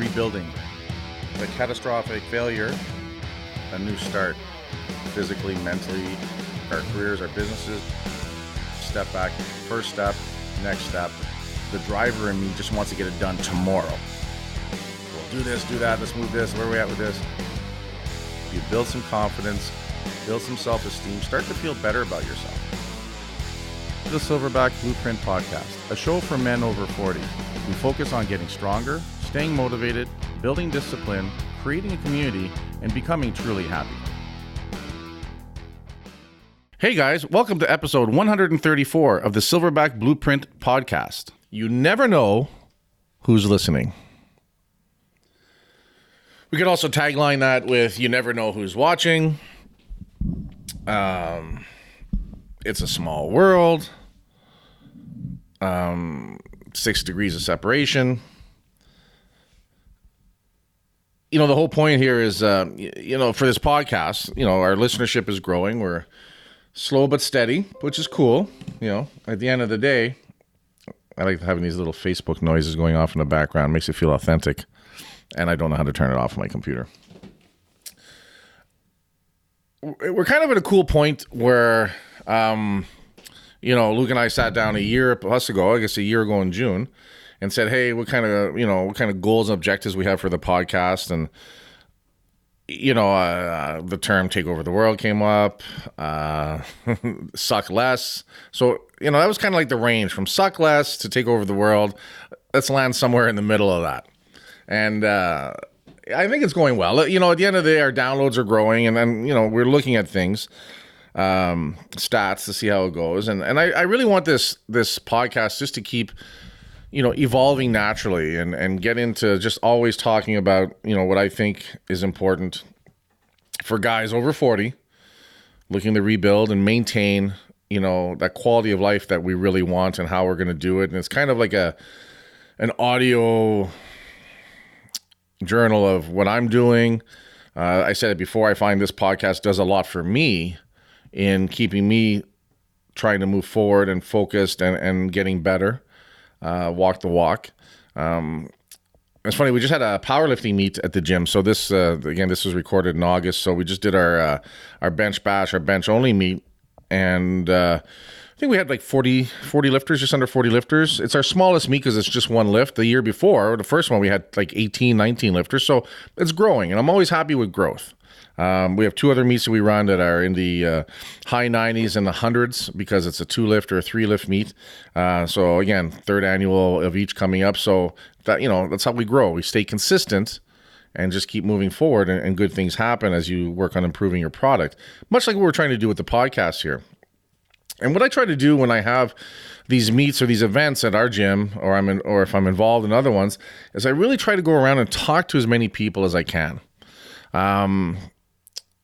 rebuilding. A catastrophic failure, a new start. Physically, mentally, our careers, our businesses. Step back, first step, next step. The driver in me just wants to get it done tomorrow. We'll do this, do that, let's move this, where are we at with this? You build some confidence, build some self-esteem, start to feel better about yourself. The Silverback Blueprint Podcast, a show for men over 40. We focus on getting stronger, staying motivated, building discipline, creating a community, and becoming truly happy. Hey guys, welcome to episode 134 of the Silverback Blueprint Podcast. You never know who's listening. We could also tagline that with you never know who's watching. It's a small world. 6 degrees of separation. You know, the whole point here is, for this podcast, our listenership is growing. We're slow but steady, which is cool. At the end of the day, I like having these little Facebook noises going off in the background. Makes it feel authentic. And I don't know how to turn it off on my computer. We're kind of at a cool point where, Luke and I sat down a year plus ago, I guess a year ago in June, and said, hey, what kind of goals and objectives we have for the podcast. And, the term take over the world came up, suck less. So, that was kind of like the range from suck less to take over the world. Let's land somewhere in the middle of that. And I think it's going well. At the end of the day, our downloads are growing, and then, we're looking at things, stats to see how it goes. And I really want this podcast just to keep, evolving naturally and get into just always talking about, what I think is important for guys over 40 looking to rebuild and maintain, that quality of life that we really want and how we're going to do it. And it's kind of like an audio journal of what I'm doing. I said it before, I find this podcast does a lot for me in keeping me trying to move forward and focused and getting better, walk the walk. It's funny, we just had a powerlifting meet at the gym. So this, this was recorded in August. So we just did our bench bash, our bench only meet. And I think we had like 40 lifters, just under 40 lifters. It's our smallest meet because it's just one lift. The year before, the first one, we had like 18, 19 lifters. So it's growing, and I'm always happy with growth. We have 2 other meets that we run that are in the high 90s and the hundreds because it's a 2-lift or a 3-lift meet. So again, 3rd annual of each coming up. So that, that's how we grow. We stay consistent and just keep moving forward, and good things happen as you work on improving your product. Much like what we're trying to do with the podcast here. And what I try to do when I have these meets or these events at our gym, or if I'm involved in other ones, is I really try to go around and talk to as many people as I can.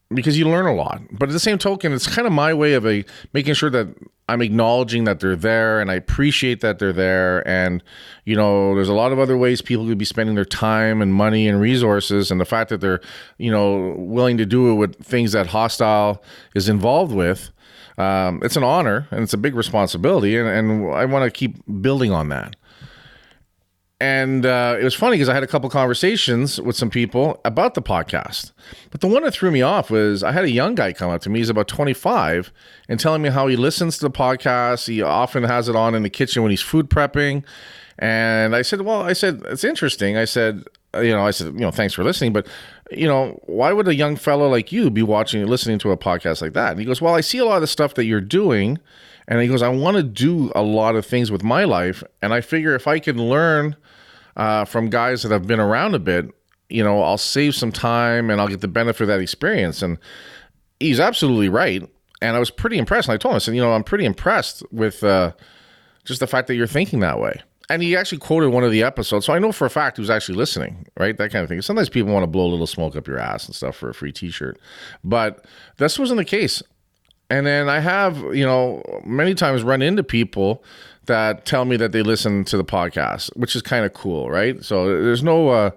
Because you learn a lot. But at the same token, it's kind of my way of making sure that I'm acknowledging that they're there, and I appreciate that they're there. And, there's a lot of other ways people could be spending their time and money and resources. And the fact that they're, willing to do it with things that Hostile is involved with, it's an honor and it's a big responsibility. And I want to keep building on that. And it was funny because I had a couple conversations with some people about the podcast. But the one that threw me off was I had a young guy come up to me. He's about 25 and telling me how he listens to the podcast. He often has it on in the kitchen when he's food prepping. And I said, it's interesting. I said, thanks for listening. But, why would a young fellow like you be listening to a podcast like that? And he goes, well, I see a lot of the stuff that you're doing. And he goes, I want to do a lot of things with my life. And I figure if I can learn from guys that have been around a bit, I'll save some time and I'll get the benefit of that experience. And he's absolutely right. And I was pretty impressed. And I told him, I said, I'm pretty impressed with just the fact that you're thinking that way. And he actually quoted one of the episodes. So I know for a fact who's actually listening, right? That kind of thing. Sometimes people want to blow a little smoke up your ass and stuff for a free t-shirt. But this wasn't the case. And then I have, many times run into people that tell me that they listen to the podcast, which is kind of cool, right? So there's no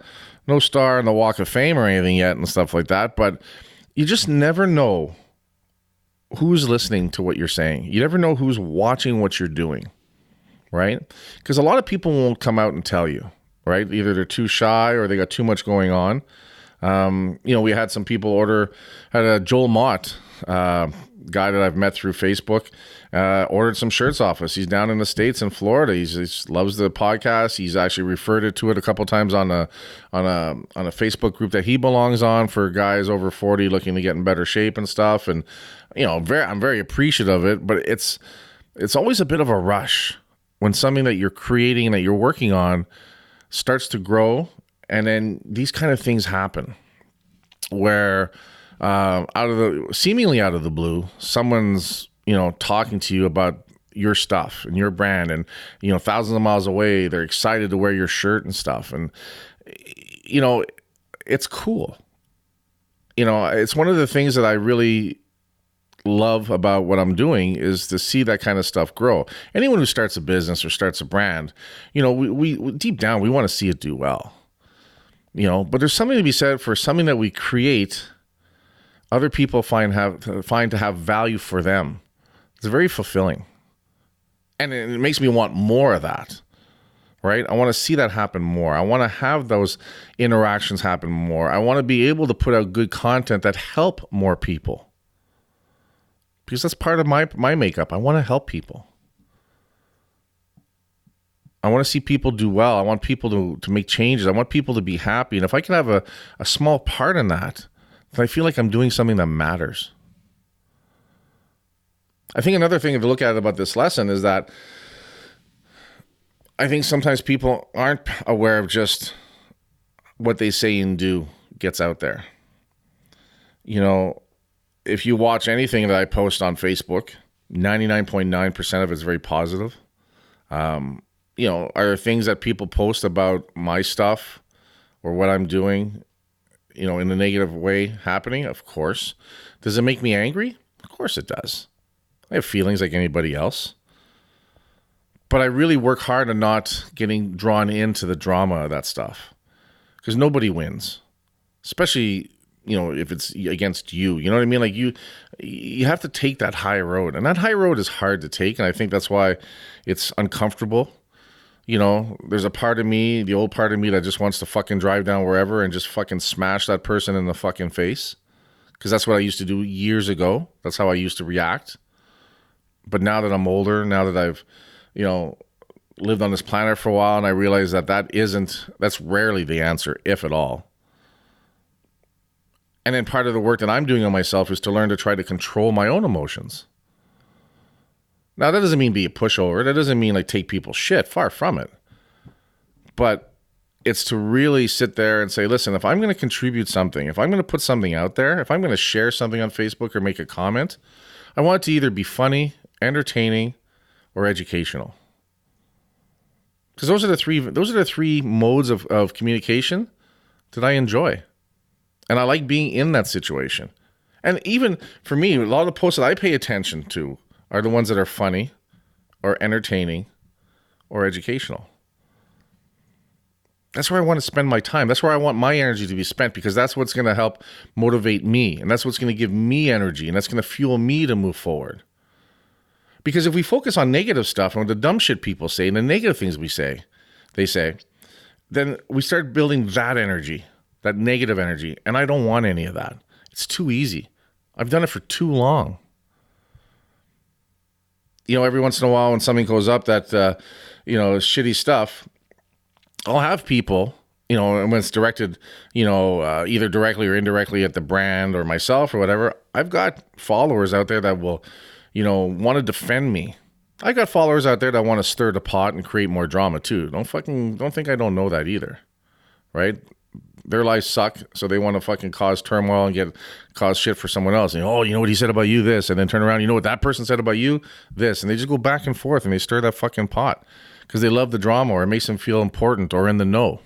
star in the Walk of Fame or anything yet and stuff like that. But you just never know who's listening to what you're saying. You never know who's watching what you're doing, right? Because a lot of people won't come out and tell you. right? Either they're too shy or they got too much going on. We had some people had a Joel Mott, guy that I've met through Facebook, ordered some shirts off us. He's down in the States in Florida. He loves the podcast. He's actually referred to it a couple times on a Facebook group that he belongs on for guys over 40 looking to get in better shape and stuff. And, I'm very appreciative of it, but it's always a bit of a rush when something that you're creating, that you're working on, starts to grow. And then these kind of things happen where seemingly out of the blue, someone's, talking to you about your stuff and your brand, and, thousands of miles away, they're excited to wear your shirt and stuff. And, it's cool. It's one of the things that I really love about what I'm doing is to see that kind of stuff grow. Anyone who starts a business or starts a brand, we deep down, we want to see it do well. But there's something to be said for something that we create, other people find to have value for them. It's very fulfilling. And it makes me want more of that, right? I want to see that happen more. I want to have those interactions happen more. I want to be able to put out good content that help more people. Because that's part of my makeup. I want to help people. I want to see people do well. I want people to make changes. I want people to be happy. And if I can have a small part in that, then I feel like I'm doing something that matters. I think another thing to look at about this lesson is that I think sometimes people aren't aware of just what they say and do gets out there. If you watch anything that I post on Facebook, 99.9% of it is very positive. Are there things that people post about my stuff or what I'm doing, in a negative way happening? Of course. Does it make me angry? Of course it does. I have feelings like anybody else. But I really work hard on not getting drawn into the drama of that stuff. Because nobody wins. Especially, if it's against you. You know what I mean? Like you have to take that high road. And that high road is hard to take. And I think that's why it's uncomfortable. There's a part of me, the old part of me, that just wants to fucking drive down wherever and just fucking smash that person in the fucking face. Because that's what I used to do years ago. That's how I used to react. But now that I'm older, now that I've, lived on this planet for a while, and I realize that's rarely the answer, if at all. And then part of the work that I'm doing on myself is to learn to try to control my own emotions. Now, that doesn't mean be a pushover. That doesn't mean take people's shit. Far from it. But it's to really sit there and say, listen, if I'm going to contribute something, if I'm going to put something out there, if I'm going to share something on Facebook or make a comment, I want it to either be funny, entertaining, or educational. Because those are the three modes of communication that I enjoy. And I like being in that situation. And even for me, a lot of the posts that I pay attention to are the ones that are funny or entertaining or educational. That's where I want to spend my time. That's where I want my energy to be spent, because that's what's going to help motivate me. And that's what's going to give me energy. And that's going to fuel me to move forward. Because if we focus on negative stuff and the dumb shit people say and the negative things they say, then we start building that energy, that negative energy. And I don't want any of that. It's too easy. I've done it for too long. Every once in a while when something goes up that, shitty stuff, I'll have people, and when it's directed, either directly or indirectly at the brand or myself or whatever, I've got followers out there that will, want to defend me. I got followers out there that want to stir the pot and create more drama too. Don't think I don't know that either, right? Their lives suck, so they want to fucking cause turmoil and cause shit for someone else. And, you know what he said about you, this, and then turn around, you know what that person said about you, this, and they just go back and forth and they stir that fucking pot because they love the drama, or it makes them feel important or in the know.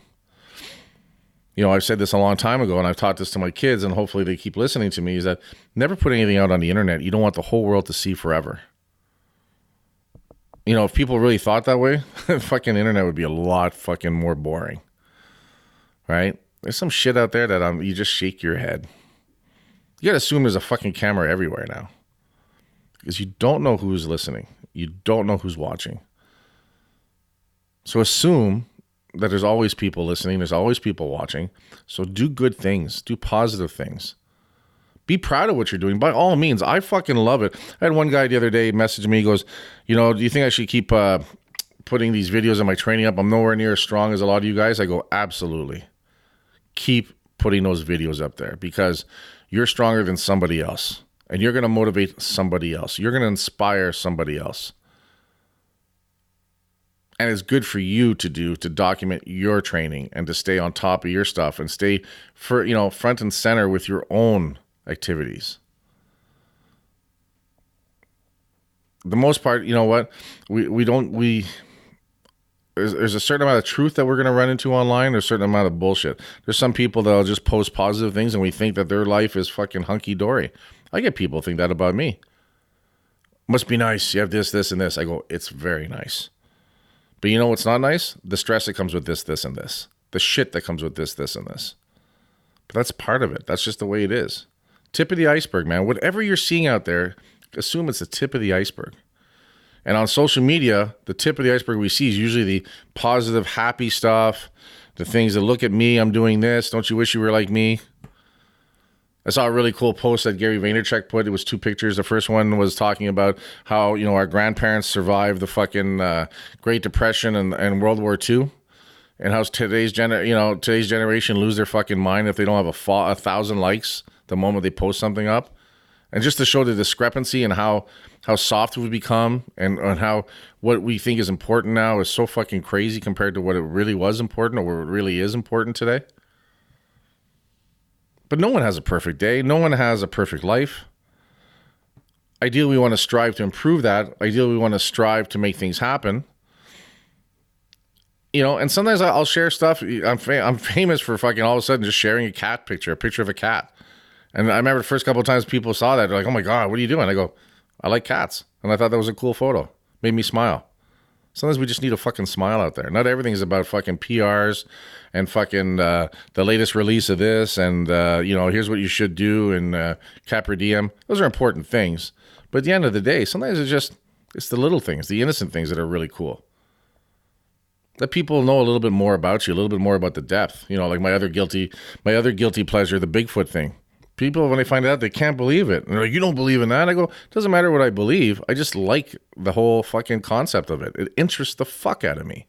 I've said this a long time ago, and I've taught this to my kids, and hopefully they keep listening to me, is that never put anything out on the internet you don't want the whole world to see forever. If people really thought that way, the fucking internet would be a lot fucking more boring, right? There's some shit out there that you just shake your head. You gotta assume there's a fucking camera everywhere now, because you don't know who's listening. You don't know who's watching. So assume that there's always people listening. There's always people watching. So do good things. Do positive things. Be proud of what you're doing. By all means, I fucking love it. I had one guy the other day message me. He goes, do you think I should keep putting these videos of my training up? I'm nowhere near as strong as a lot of you guys. I go, absolutely. Keep putting those videos up there because you're stronger than somebody else. And you're going to motivate somebody else. You're going to inspire somebody else. And it's good for you to document your training and to stay on top of your stuff and stay front and center with your own activities. The most part, you know what? There's a certain amount of truth that we're going to run into online. There's a certain amount of bullshit. There's some people that'll just post positive things and we think that their life is fucking hunky-dory. I get people think that about me. Must be nice. You have this, this, and this. I go, it's very nice. But you know what's not nice? The stress that comes with this, this, and this. The shit that comes with this, this, and this. But that's part of it. That's just the way it is. Tip of the iceberg, man. Whatever you're seeing out there, assume it's the tip of the iceberg. And on social media, the tip of the iceberg we see is usually the positive, happy stuff, the things that look at me, I'm doing this. Don't you wish you were like me? I saw a really cool post that Gary Vaynerchuk put. It was 2 pictures. The first one was talking about how, our grandparents survived the fucking Great Depression and World War II. And how today's generation lose their fucking mind if they don't have 1,000 likes the moment they post something up. And just to show the discrepancy and how soft we've become and how what we think is important now is so fucking crazy compared to what it really was important or what really is important today. But no one has a perfect day. No one has a perfect life. Ideally, we want to strive to improve that. Ideally, we want to strive to make things happen. And sometimes I'll share stuff. I'm famous for fucking all of a sudden just sharing a picture of a cat. And I remember the first couple of times people saw that, they're like, oh my God, what are you doing? I go, I like cats. And I thought that was a cool photo. Made me smile. Sometimes we just need a fucking smile out there. Not everything is about fucking PRs and fucking the latest release of this and, here's what you should do and Capra Diem. Those are important things. But at the end of the day, sometimes it's the little things, the innocent things that are really cool. Let people know a little bit more about you, a little bit more about the depth. Like my other guilty pleasure, the Bigfoot thing. People, when they find out, they can't believe it. And they're like, you don't believe in that? I go, it doesn't matter what I believe. I just like the whole fucking concept of it. It interests the fuck out of me.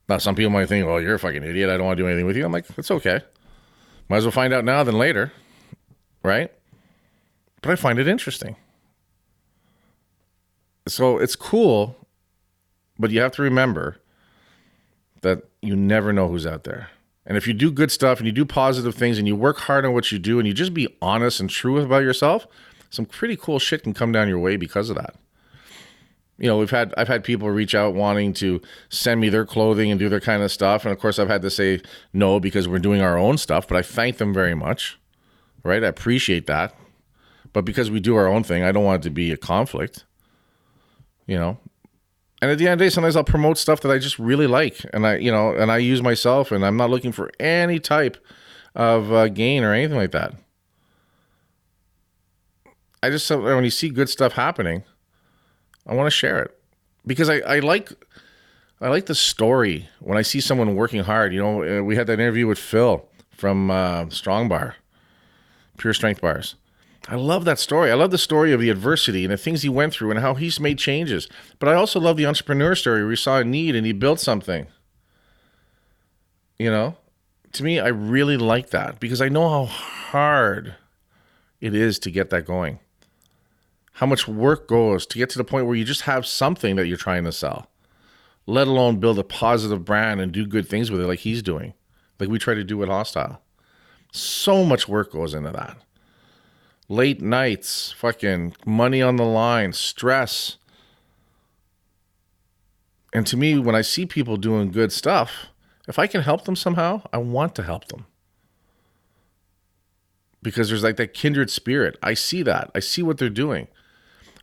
Now, some people might think, well, you're a fucking idiot. I don't want to do anything with you. I'm like, it's okay. Might as well find out now than later. Right? But I find it interesting. So it's cool, but you have to remember that you never know who's out there. And if you do good stuff and you do positive things and you work hard on what you do and you just be honest and true about yourself, some pretty cool shit can come down your way because of that. I've had people reach out wanting to send me their clothing and do their kind of stuff. And of course I've had to say no because we're doing our own stuff, but I thank them very much. Right? I appreciate that. But because we do our own thing, I don't want it to be a conflict. And at the end of the day, sometimes I'll promote stuff that I just really like, and I use myself, and I'm not looking for any type of gain or anything like that. I just, when you see good stuff happening, I want to share it because I like the story when I see someone working hard. We had that interview with Phil from Strong Bar, Pure Strength Bars. I love that story. I love the story of the adversity and the things he went through and how he's made changes. But I also love the entrepreneur story where he saw a need and he built something. To me, I really like that because I know how hard it is to get that going. How much work goes to get to the point where you just have something that you're trying to sell, let alone build a positive brand and do good things with it like he's doing, like we try to do with Hostile. So much work goes into that. Late nights, fucking money on the line, stress. And to me, when I see people doing good stuff, if I can help them somehow, I want to help them. Because there's like that kindred spirit. I see that. I see what they're doing.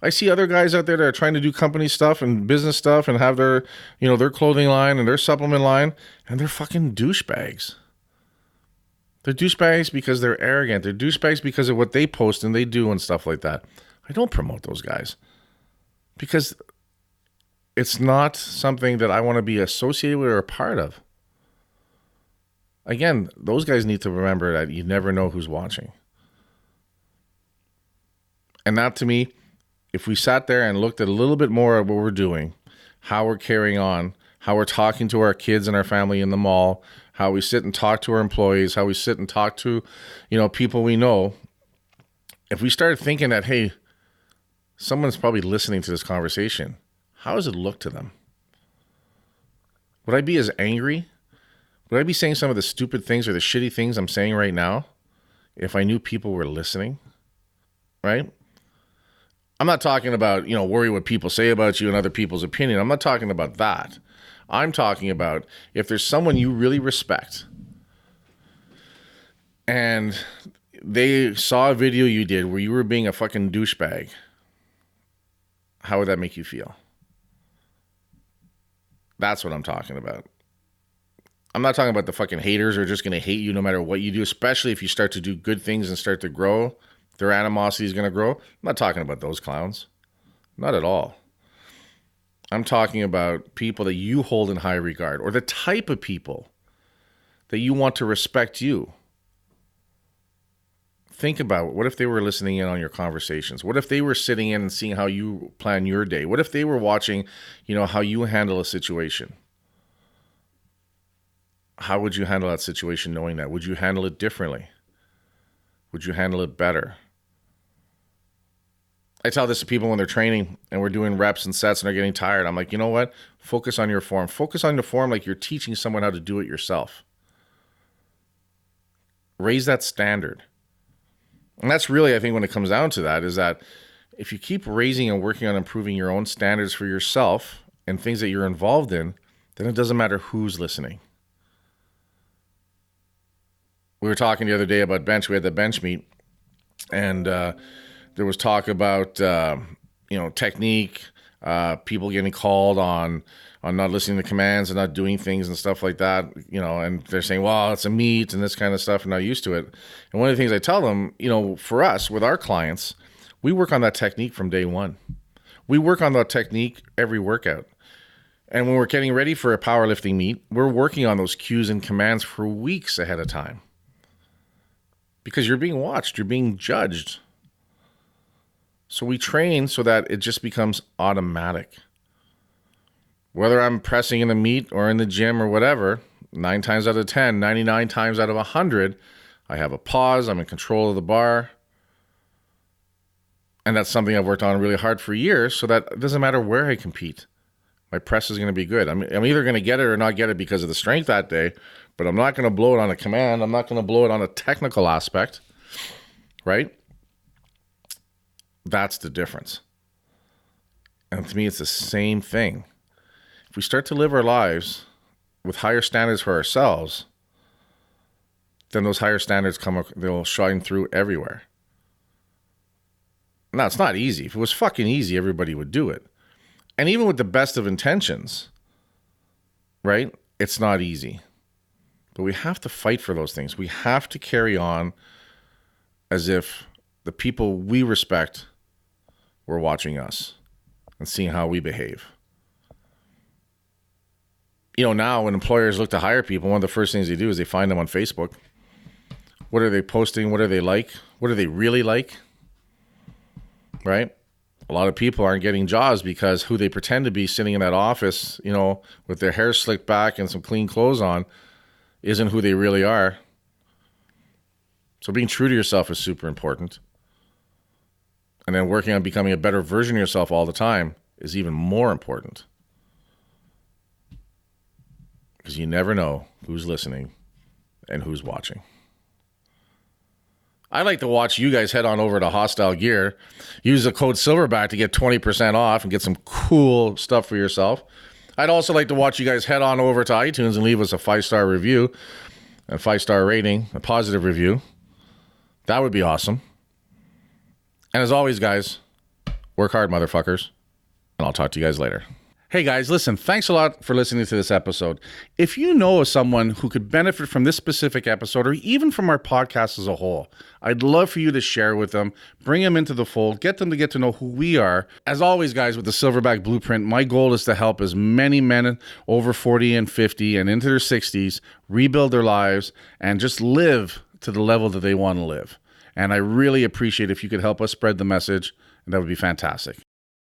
I see other guys out there that are trying to do company stuff and business stuff and have their, their clothing line and their supplement line, and they're fucking douchebags. They're douchebags because they're arrogant. They're douchebags because of what they post and they do and stuff like that. I don't promote those guys because It's not something that I want to be associated with or a part of. Again, those guys need to remember that you never know who's watching. And that, to me, if we sat there and looked at a little bit more of what we're doing, how we're carrying on, how we're talking to our kids and our family in the mall, how we sit and talk to our employees, how we sit and talk to, people we know. If we started thinking that, hey, someone's probably listening to this conversation, how does it look to them? Would I be as angry? Would I be saying some of the stupid things or the shitty things I'm saying right now if I knew people were listening? Right? I'm not talking about, worry what people say about you and other people's opinion. I'm not talking about that. I'm talking about if there's someone you really respect and they saw a video you did where you were being a fucking douchebag, how would that make you feel? That's what I'm talking about. I'm not talking about the fucking haters who are just going to hate you no matter what you do, especially if you start to do good things and start to grow. Their animosity is going to grow. I'm not talking about those clowns. Not at all. I'm talking about people that you hold in high regard, or the type of people that you want to respect you. Think about, what if they were listening in on your conversations? What if they were sitting in and seeing how you plan your day? What if they were watching, how you handle a situation? How would you handle that situation knowing that? Would you handle it differently? Would you handle it better? I tell this to people when they're training and we're doing reps and sets and they're getting tired. I'm like, you know what? Focus on your form. Focus on the form like you're teaching someone how to do it yourself. Raise that standard. And that's really, I think, when it comes down to that, is that if you keep raising and working on improving your own standards for yourself and things that you're involved in, then it doesn't matter who's listening. We were talking the other day about bench. We had the bench meet, and there was talk about, technique, people getting called on not listening to commands and not doing things and stuff like that, and they're saying, well, it's a meet and this kind of stuff, and not used to it. And one of the things I tell them, for us, with our clients, we work on that technique from day one. We work on that technique every workout. And when we're getting ready for a powerlifting meet, we're working on those cues and commands for weeks ahead of time. Because you're being watched, you're being judged. So we train so that it just becomes automatic. Whether I'm pressing in the meet or in the gym or whatever, 9 times out of 10, 99 times out of 100, I have a pause, I'm in control of the bar. And that's something I've worked on really hard for years, so that it doesn't matter where I compete. My press is going to be good. I'm either going to get it or not get it because of the strength that day, but I'm not going to blow it on a command. I'm not going to blow it on a technical aspect, right? That's the difference. And to me, it's the same thing. If we start to live our lives with higher standards for ourselves, then those higher standards they'll shine through everywhere. Now, it's not easy. If it was fucking easy, everybody would do it. And even with the best of intentions, right? It's not easy. But we have to fight for those things. We have to carry on as if the people we respect were watching us and seeing how we behave. Now when employers look to hire people, one of the first things they do is they find them on Facebook. What are they posting? What are they like? What are they really like? Right? A lot of people aren't getting jobs because who they pretend to be sitting in that office, with their hair slicked back and some clean clothes on, isn't who they really are. So being true to yourself is super important. And then working on becoming a better version of yourself all the time is even more important. Because you never know who's listening and who's watching. I like to watch you guys head on over to Hostile Gear. Use the code Silverback to get 20% off and get some cool stuff for yourself. I'd also like to watch you guys head on over to iTunes and leave us a 5-star review, a 5-star rating, a positive review. That would be awesome. And as always, guys, work hard, motherfuckers. And I'll talk to you guys later. Hey guys, listen, thanks a lot for listening to this episode. If you know of someone who could benefit from this specific episode or even from our podcast as a whole, I'd love for you to share with them, bring them into the fold, get them to get to know who we are. As always, guys, with the Silverback Blueprint, my goal is to help as many men over 40 and 50 and into their 60s rebuild their lives and just live to the level that they want to live. And I really appreciate if you could help us spread the message, and that would be fantastic.